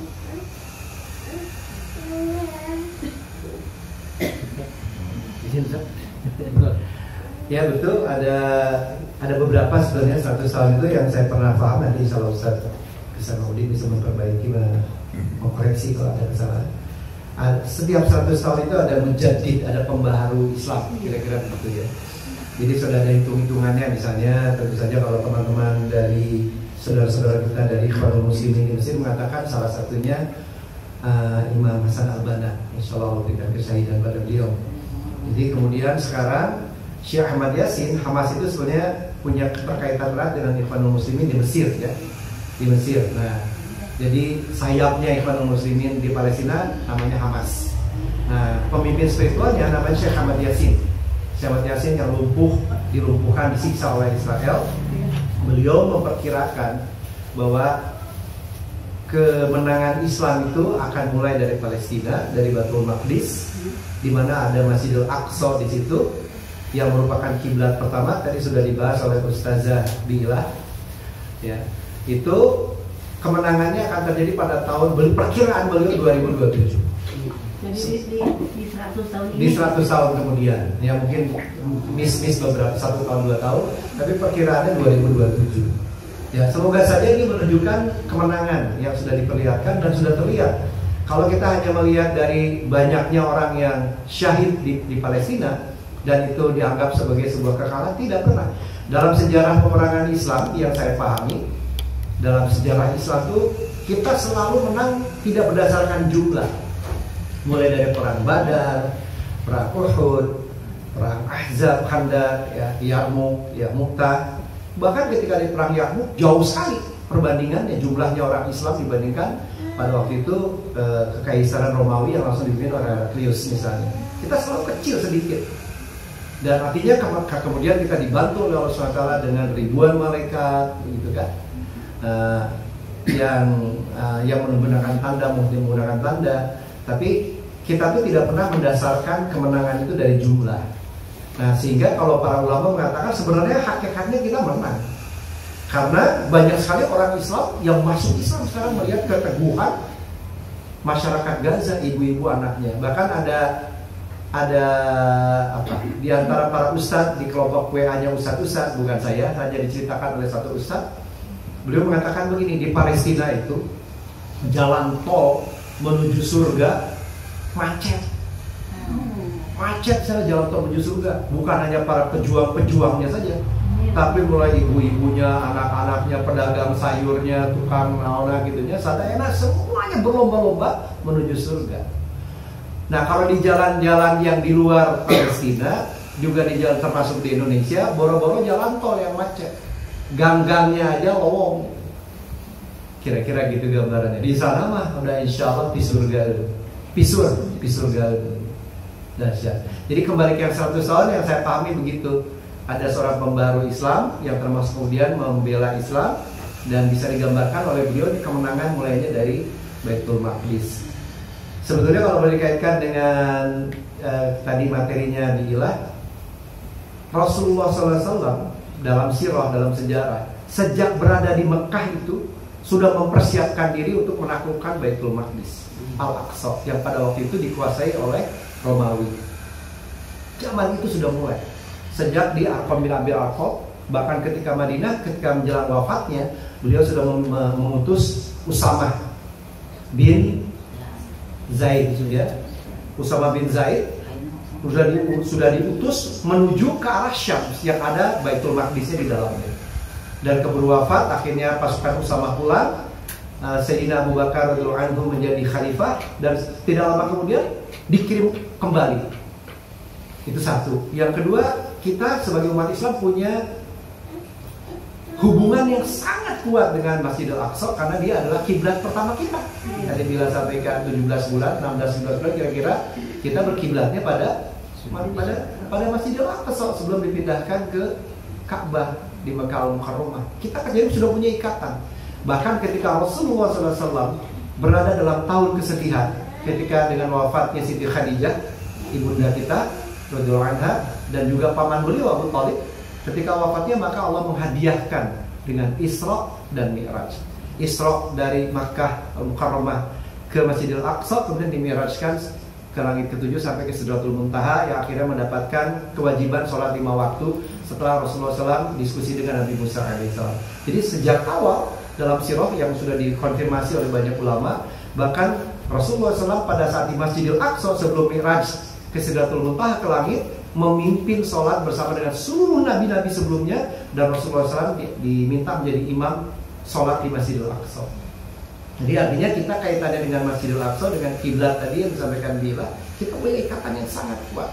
Ya betul, ada beberapa sebenarnya 100 tahun itu yang saya pernah paham. Nanti insya Allah Ustaz bisa memperbaiki, mengkoreksi kalau ada kesalahan. Setiap 100 tahun itu ada mujaddid, ada pembaharu Islam, kira-kira begitu ya. Jadi sudah ada hitung-hitungannya, misalnya tentu saja kalau teman-teman dari saudara-saudara kita dari Ikhwanul Muslimin di Mesir mengatakan salah satunya Imam Hasan Al-Banna, insya Allah berikan kesyahidan pada beliau. Jadi kemudian sekarang Syekh Ahmad Yasin, Hamas itu sebenarnya punya keterkaitan erat dengan Ikhwanul Muslimin di Mesir ya, di Mesir. Nah, jadi sayapnya Ikhwanul Muslimin di Palestina namanya Hamas. Nah, pemimpin spiritualnya namanya Syekh Ahmad Yasin. Syekh Ahmad Yasin yang dilumpuhkan, disiksa oleh Israel. Beliau memperkirakan bahwa kemenangan Islam itu akan mulai dari Palestina, dari Baitul Maqdis, di mana ada Masjidil Aqsa di situ, yang merupakan kiblat pertama. Tadi sudah dibahas oleh Ustazah Bila. Ya, itu kemenangannya akan terjadi pada tahun perkiraan beliau 2027. Jadi di 100 tahun ini. Di 100 tahun kemudian, ya mungkin miss beberapa 1 tahun 2 tahun, tapi perkiraannya 2027. Ya, semoga saja ini menunjukkan kemenangan yang sudah diperlihatkan dan sudah terlihat. Kalau kita hanya melihat dari banyaknya orang yang syahid di Palestina dan itu dianggap sebagai sebuah kekalahan, tidak pernah. Dalam sejarah peperangan Islam yang saya pahami, dalam sejarah Islam itu kita selalu menang tidak berdasarkan jumlah. Mulai dari perang Badar, perang Uhud, perang Ahzab, Khandaq, ya, Yarmouk, ya, Mu'tah. Bahkan ketika di perang Yarmouk jauh sekali perbandingannya jumlahnya orang Islam dibandingkan pada waktu itu kekaisaran Romawi yang langsung dipimpin oleh Heraklius misalnya. Kita selalu kecil sedikit. Dan artinya kemudian kita dibantu oleh Allah SWT dengan ribuan malaikat, begitu kan? Yang menggunakan tanda, menggunakan tanda. Tapi kita tuh tidak pernah mendasarkan kemenangan itu dari jumlah. Nah, sehingga kalau para ulama mengatakan sebenarnya hakikatnya kita menang. Karena banyak sekali orang Islam yang masuk Islam sekarang melihat keteguhan masyarakat Gaza, ibu-ibu anaknya. Bahkan ada di antara para ustadz di kelompok WA-nya ustadz-ustadz, bukan saya, hanya diceritakan oleh satu ustadz. Beliau mengatakan begini, di Palestina itu jalan tol menuju surga macet saja jalan tol menuju surga. Bukan hanya para pejuang-pejuangnya saja, tapi mulai ibu-ibunya, anak-anaknya, pedagang sayurnya, tukang naona gitunya, sadayana semuanya berlomba-lomba menuju surga. Nah, kalau di jalan-jalan yang di luar Palestina, juga di jalan termasuk di Indonesia, boro-boro jalan tol yang macet, gang-gangnya aja lowong. Kira-kira gitu gambarannya. Di sana mah udah insya Allah pisur surga dahsyat. Jadi kembali ke yang 100 tahun yang saya pahami begitu. ada seorang pembaru Islam yang termasuk kemudian membela Islam, dan bisa digambarkan oleh beliau kemenangan mulainya dari Baitul Maqdis. Sebetulnya kalau boleh dikaitkan dengan tadi materinya di Ilah, Rasulullah SAW dalam sirah, dalam sejarah, sejak berada di Mekah itu sudah mempersiapkan diri untuk menaklukkan Baitul Maqdis, Al-Aqsa, yang pada waktu itu dikuasai oleh Romawi. Zaman itu sudah mulai. Sejak di Arqam bin Abi Arqam, bahkan ketika Madinah, ketika menjelang wafatnya, beliau sudah mengutus Usamah bin Zaid, ya. Usamah bin Zaid sudah diutus menuju ke arah Syam yang ada Baitul Maqdisnya di dalamnya. Dan keburu wafat, akhirnya pasukan Usamah pulang. Sayyidina Abu Bakar radhiyallahu anhu menjadi khalifah, dan tidak lama kemudian dikirim kembali. Itu satu. Yang kedua, kita sebagai umat Islam punya hubungan yang sangat kuat dengan Masjidil Aqsa karena dia adalah kiblat pertama kita. Tadi bila sampaikan 17 bulan, 16-17 bulan kira-kira kita berkiblatnya pada Masjidil Aqsa sebelum dipindahkan ke Ka'bah di Makkah Al-Mukarramah. Kita jadi sudah punya ikatan. Bahkan ketika Rasulullah SAW berada dalam tahun kesedihan, ketika dengan wafatnya Siti Khadijah, ibunda kita radhiyallahu anha, dan juga paman beliau Abu Thalib, ketika wafatnya maka Allah menghadiahkan dengan Isra dan Mi'raj. Isra dari Makkah Al-Mukarramah ke Masjidil Aqsa, kemudian dimi'rajkan ke langit ke-7 sampai ke Sidratul Muntaha, yang akhirnya mendapatkan kewajiban sholat 5 waktu setelah Rasulullah SAW diskusi dengan Nabi Musa alaihissalam. Jadi sejak awal dalam sirah yang sudah dikonfirmasi oleh banyak ulama, bahkan Rasulullah SAW pada saat di Masjidil Aqsa sebelum Mi'raj ke Sidratul Muntaha ke langit, memimpin sholat bersama dengan seluruh nabi-nabi sebelumnya, dan Rasulullah SAW diminta menjadi imam sholat di Masjidil Aqsa. Jadi artinya kita kaitannya dengan Masjidil Aqsa, dengan kiblat tadi yang disampaikan Bila, kita punya ikatan yang sangat kuat.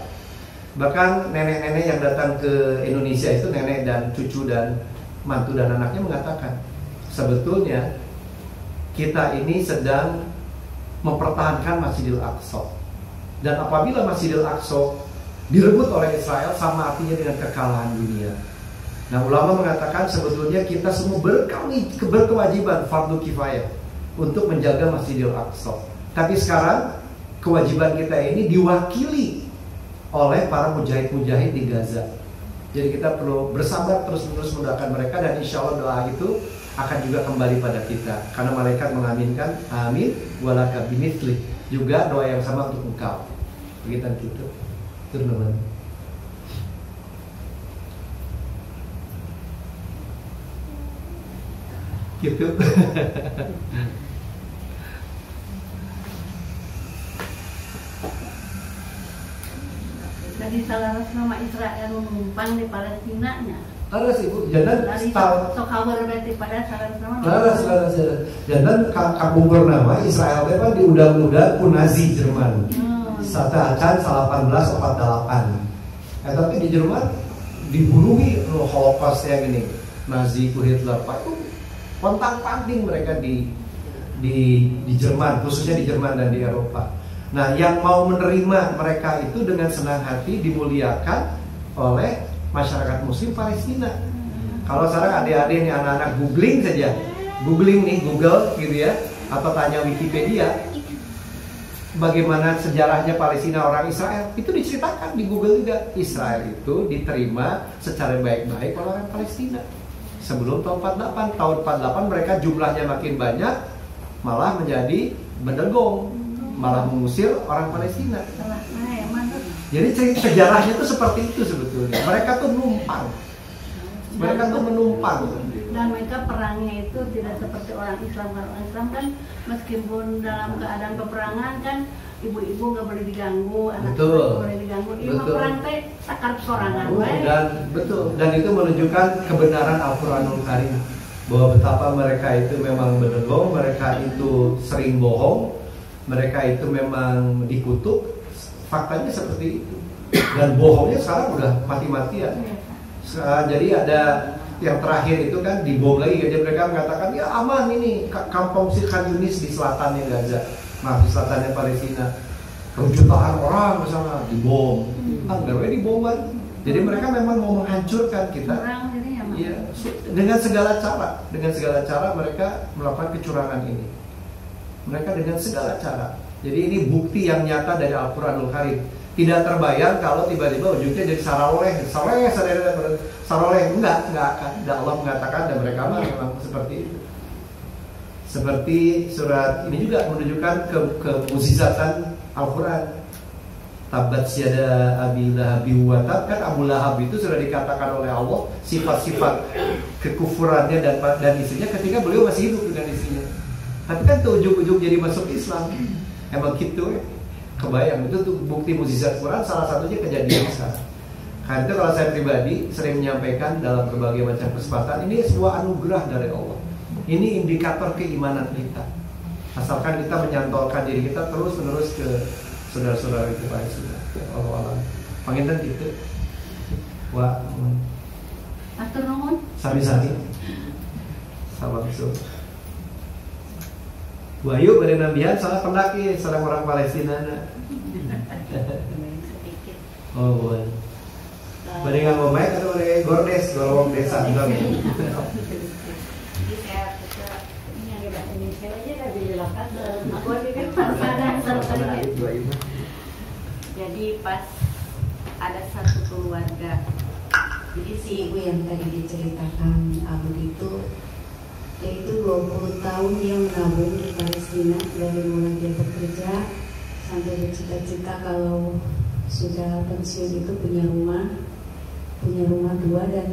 Bahkan nenek-nenek yang datang ke Indonesia itu, nenek dan cucu dan mantu dan anaknya mengatakan, sebetulnya kita ini sedang mempertahankan Masjidil Aqsa, dan apabila Masjidil Aqsa direbut oleh Israel, sama artinya dengan kekalahan dunia. Nah, ulama mengatakan sebetulnya kita semua berkewajiban fardu kifayah untuk menjaga Masjidil Aqsa. Tapi sekarang kewajiban kita ini diwakili oleh para mujahid-mujahid di Gaza. Jadi kita perlu bersabar terus-menerus mendoakan mereka, dan insya Allah doa itu akan juga kembali pada kita, karena malaikat mengaminkan amin walaka bimithli, juga doa yang sama untuk engkau. Begitu gitu. Teman-teman. Gitu. Jadi salah nama Israel menumpang di Palestina-nya. Laras ibu, jangan tahu kabar berarti pada salah nama. Laras. Jangan kabungkur nama Israel itu kan diundang-undang ku Nazi Jerman. Sata akan 1848. Tapi di Jerman dibunuhi Holocaust ya gini. Nazi ku Hitler, Pak, itu pontang-panting mereka di Jerman, khususnya di Jerman dan di Eropa. Nah, yang mau menerima mereka itu dengan senang hati dimuliakan oleh masyarakat Muslim Palestina. Kalau sekarang adik-adik nih, anak-anak googling saja, Google gitu ya, atau tanya Wikipedia, bagaimana sejarahnya Palestina orang Israel, itu diceritakan di Google juga. Israel itu diterima secara baik-baik oleh orang Palestina sebelum tahun 48. Tahun 48 mereka jumlahnya makin banyak, malah menjadi bendegong, malah mengusir orang Palestina. Jadi sejarahnya itu seperti itu sebetulnya. Mereka tuh numpang, mereka tuh menumpang. Dan mereka perangnya itu tidak seperti orang Islam. Kalau orang Islam kan meskipun dalam keadaan peperangan kan ibu-ibu nggak boleh diganggu, anak nggak boleh diganggu. Ini perang teh sakar sorangan. Dan itu menunjukkan kebenaran Al-Quranul Karim, bahwa betapa mereka itu memang bendegong, mereka itu sering bohong, mereka itu memang dikutuk. Faktanya seperti itu. Dan bohongnya sekarang udah mati-matian. Jadi ada yang terakhir itu kan dibom lagi. Jadi mereka mengatakan ya aman ini kampung Khan Yunis di selatannya Gaza, di selatannya Palestina. Jutaan orang ke sana dibom. Anggarnya dibom kan. Jadi mereka memang mau menghancurkan kita. Curang ini ya, Mak. Iya, dengan segala cara mereka melakukan kecurangan ini. Mereka dengan segala cara. Jadi ini bukti yang nyata dari Al-Quranul Karim. Tidak terbayang kalau tiba-tiba ujungnya jadi saroleh, enggak akan. Dan Allah mengatakan dan mereka memang seperti itu. Seperti surat ini juga menunjukkan kemukjizatan Al-Quran. Tabat syada Abi Lahab wa tab, kan Abu Lahab itu sudah dikatakan oleh Allah sifat-sifat kekufurannya dan istrinya ketika beliau masih hidup dengan istrinya. Tapi kan tuh ujung-ujung jadi masuk Islam. Emang gitu ya. Kebayang itu tuh bukti mukjizat Quran, salah satunya kejadian sekarang. Karena itu kalau saya pribadi sering menyampaikan dalam berbagai macam kesempatan, ini sebuah anugerah dari Allah. Ini indikator keimanan kita. Asalkan kita menyantolkan diri kita terus-menerus ke saudara-saudara itu baik sudah. Allah panginten gitu. Wah, atur nuhun. sami-sami. Salam suh. Wahyu pada nabian salah pendaki seorang orang Palestina. Sedikit. Oh, boleh. Pada nggak mau main atau pada gordes, gorong desa juga. Jadi saya ini yang bahasa Indonesia aja kan dijelaskan. Aku juga pasangan Jadi pas ada satu keluarga, jadi si ibu yang tadi diceritakan Abu itu, yaitu 20 tahun dia menabung di Palestina dari mulai dia bekerja sampai bercita-cita kalau sudah pensiun itu punya rumah 2, dan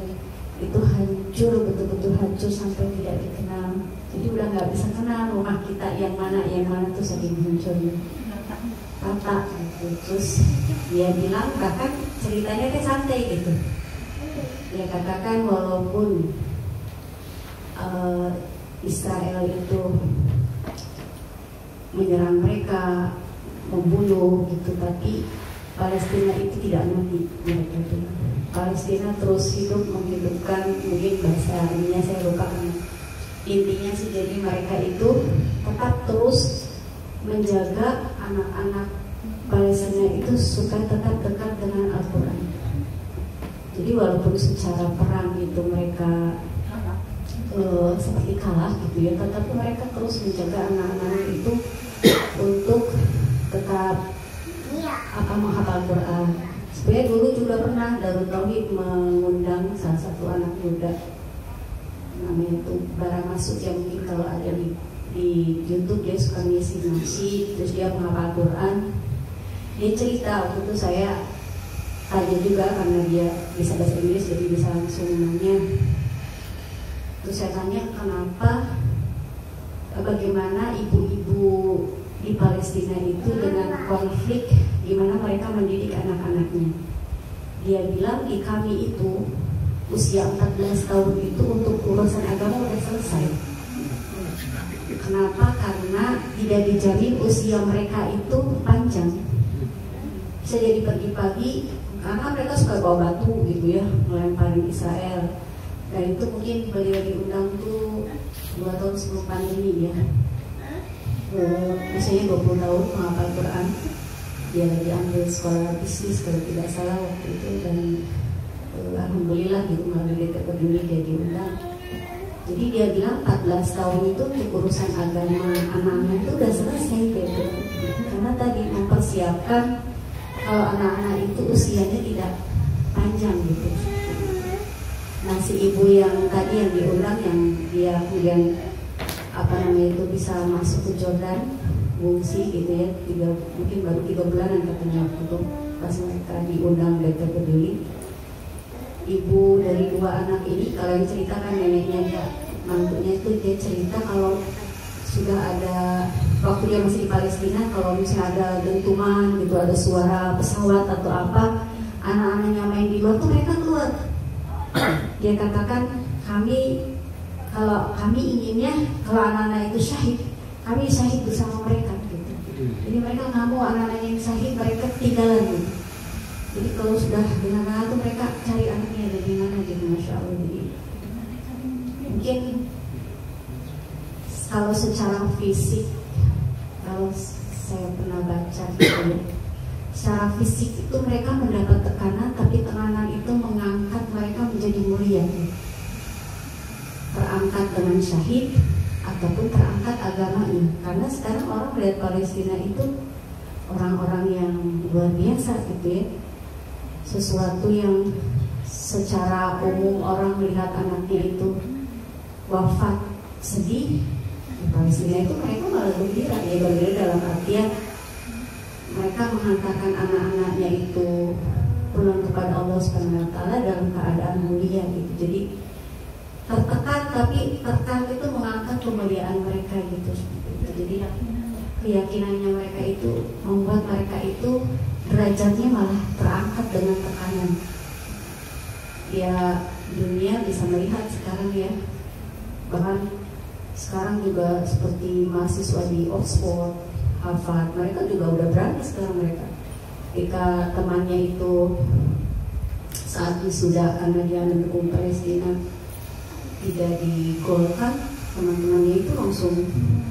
itu hancur, betul-betul hancur sampai tidak dikenal. Jadi udah nggak bisa kenal rumah kita yang mana tuh saking hancurnya. Rata gitu. Terus dia bilang, bahkan ceritanya kayak santai gitu. Dia katakan walaupun Israel itu menyerang mereka, membunuh gitu, tapi Palestina itu tidak mati. Mereka itu Palestina terus hidup, menghidupkan, mungkin bahasa ininya saya lupa, intinya sih jadi mereka itu tetap terus menjaga anak-anak Palestina itu supaya tetap dekat dengan Al-Quran. Jadi walaupun secara perang itu mereka seperti kalah gitu ya, tetapi mereka terus menjaga anak-anak itu untuk tetap menghafal Quran. Sebenarnya dulu juga pernah Darut Tauhid mengundang salah satu anak muda, namanya itu Barang Masuk, yang mungkin kalau ada di YouTube dia suka ngisi nasi, terus dia menghafal Quran. Dia cerita waktu itu saya tanya juga karena dia bisa bahasa Inggris jadi bisa langsung nanya. Terus saya tanya bagaimana ibu-ibu di Palestina itu dengan konflik, gimana mereka mendidik anak-anaknya. Dia bilang di kami itu usia 14 tahun itu untuk urusan agama udah selesai. Kenapa? Karena tidak dijamin usia mereka itu panjang. Bisa jadi pergi pagi, karena mereka suka bawa batu gitu ya, melemparin Israel. Dan itu mungkin beliau diundang tuh 2 tahun sebelum pandemi ya. Misalnya 20 tahun menghafal Quran. Dia lagi ambil sekolah bisnis kalau tidak salah waktu itu, dan alhamdulillah gitu melalui DT Peduli dia diundang. Jadi dia bilang 14 tahun itu untuk urusan agama anak-anak itu udah selesai gitu. Karena tadi mempersiapkan kalau anak-anak itu usianya tidak panjang gitu. Nah si ibu yang tadi yang diundang, yang dia kemudian itu bisa masuk ke Jordan, ngungsi gitu ya, mungkin baru 3 bulanan katanya waktu itu pas mereka diundang DT Peduli. Ibu dari 2 anak ini, kalau yang ceritakan neneknya dia, mantunya itu dia cerita kalau sudah ada waktu dia masih di Palestina, kalau misalnya ada dentuman gitu, ada suara pesawat atau apa, anak-anaknya main di luar tuh mereka keluar. Dia katakan kalau kami inginnya kalau anak-anak itu syahid, kami syahid bersama mereka gitu. Jadi mereka nggak mau anak-anaknya yang syahid, mereka ketinggalan gitu. Jadi kalau sudah dengan anak itu mereka cari anaknya ada di mana gitu, masya Allah. Jadi mungkin kalau secara fisik, kalau saya pernah baca gitu, secara fisik itu mereka mendapat tekanan, tapi tekanan itu mengangkat mereka menjadi mulia, terangkat dengan syahid ataupun terangkat agamanya. Karena sekarang orang melihat Palestina itu orang-orang yang luar biasa gitu ya, sesuatu yang secara umum orang melihat anaknya itu wafat sedih. Di Palestina itu mereka malah gembira, ya gembira dalam artian mereka menghantarkan anak-anaknya itu pulang kepada Allah SWT dalam keadaan mulia gitu. Jadi tertekan, tapi tertekan itu mengangkat kemuliaan mereka gitu. Jadi keyakinannya mereka itu membuat mereka itu derajatnya malah terangkat dengan tekanan. Ya dunia bisa melihat sekarang ya, bahkan sekarang juga seperti mahasiswa di Oxford, Harvard, mereka juga udah berani sekarang mereka. Ketika temannya itu saat wisuda karena dia mendukung Palestina tidak digolkan, teman-temannya itu langsung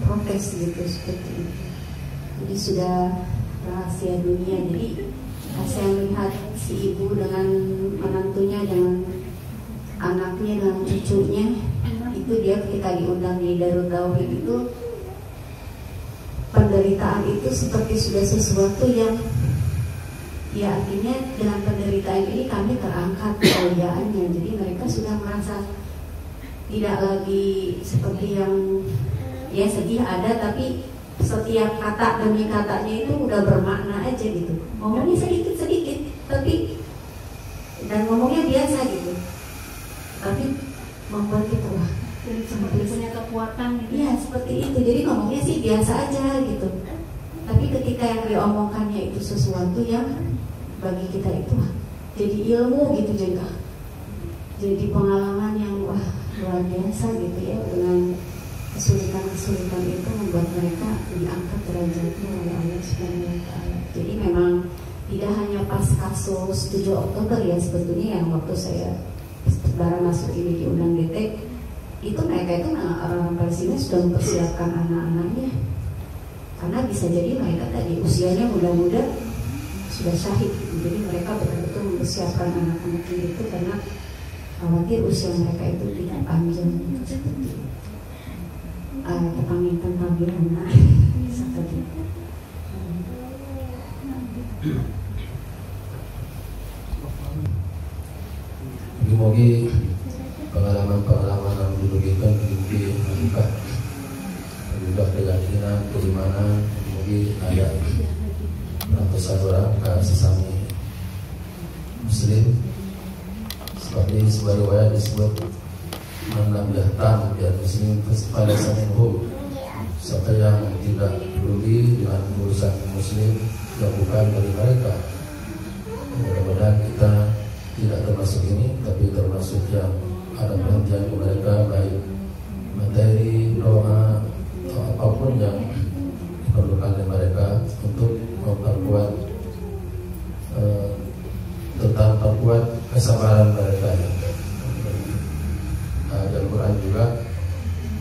protes gitu seperti itu. Jadi sudah rahasia dunia. Jadi saya melihat si ibu dengan menantunya, dengan anaknya, dengan cucunya, itu dia ketika diundang di Darut Tauhid itu penderitaan itu seperti sudah sesuatu yang ya artinya dengan penderitaan ini kami terangkat kemuliaannya. Jadi mereka sudah merasa tidak lagi seperti yang ya sedih ada, tapi setiap kata demi katanya itu udah bermakna aja gitu. Ngomongnya sedikit-sedikit tapi dan ngomongnya biasa gitu, tapi membuat kita wah seperti punya kekuatan gitu. Iya seperti itu. Jadi ngomongnya sih biasa aja gitu, tapi ketika yang diomongkannya itu sesuatu yang bagi kita itu jadi ilmu gitu, jadi pengalaman yang wah luar biasa gitu ya. Dengan kesulitan-kesulitan itu membuat mereka diangkat derajatnya oleh Allah SWT. Jadi memang tidak hanya pas kasus 7 Oktober ya, sebetulnya yang waktu saya baru masuk ini diundang DT itu mereka itu orang Palestina sudah mempersiapkan anak-anaknya, karena bisa jadi mereka tadi usianya muda-muda sudah syahid. Jadi mereka betul-betul mempersiapkan anak-anaknya itu karena khawatir usia mereka itu tidak panjang gitu, seperti itu. Kepangitan tabiran seperti itu. Mogi pengalaman-pengalaman yang dirugikan mungkin meningkat juga keyakinan keimanan. Mungkin ada ratusan orang ke sesama muslim seperti sebuah riwayat disebut man yahtam biar muslim pada saminhum, siapa yang tidak peduli dengan urusan muslim yang bukan dari mereka. Mudah-mudahan kita tidak termasuk ini, tapi termasuk yang ada perhatian ke mereka, baik materi, doa, atau apapun yang diperlukan oleh mereka untuk memperkuat tentang memperkuat kesabaran mereka. Dalam Quran juga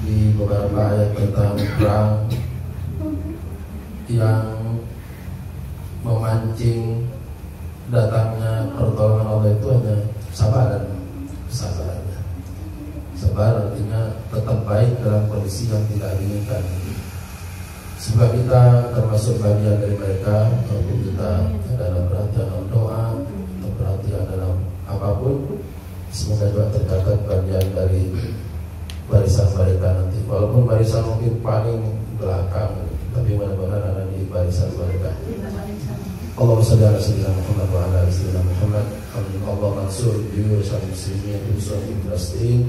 di beberapa ayat tentang perang yang memancing datangnya pertolongan Allah itu hanya kesabaran. Sabar artinya tetap baik dalam kondisi yang tidak diinginkan. Sebab kita termasuk bagian dari mereka, walaupun kita dalam perhatian dalam doa atau perhatian dalam apapun, semoga juga tercatat bagian dari barisan mereka nanti. Walaupun barisan mungkin paling belakang, tapi mudah-mudahan ada di barisan mereka. Allahumma shalli ala sayyidina Muhammad wa ala ali sayyidina Muhammad. Allahumma ansur juyushal muslimin khususan di Palestin.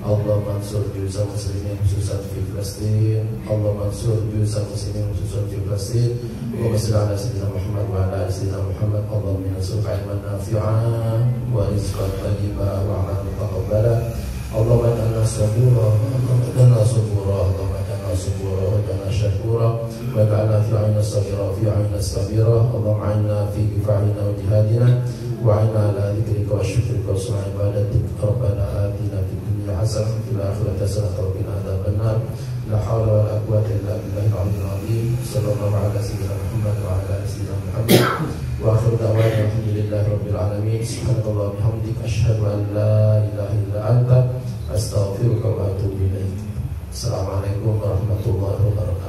Allahumma ansur juyushal muslimin khususan di Palestin. Allahumma ansur juyushal muslimin khususan di Palestin. Allahumma shalli ala sayyidina Muhammad wa ala ali sayyidina Muhammad. Allahumma ansur ilman nafi'an wa rizqan thayyiban wa amalan mutaqabbala. Allahumma inna sabura, Allahumma sabura, Allahumma صبورا وجعلنا شكورا وجعلنا في عين الصغيرة في عين الصغيرة. اللهم أعنا في دفاعنا وجهادنا وأعنا على ذكرك وشكرك وحسن عبادتك. ربنا آتنا في الدنيا حسنة وفي الآخرة حسنة وقنا عذاب النار. لا حول ولا قوة إلا بالله العلي العظيم. صلى الله على سيدنا محمد وعلى آل سيدنا محمد. Wa akhiru da'wana alhamdulillahi rabbil alamin. Subhanallah bihamdika asyhadu an la ilaha illa anta astaghfiruka wa atubu ilaik. Assalamualaikum warahmatullahi wabarakatuh.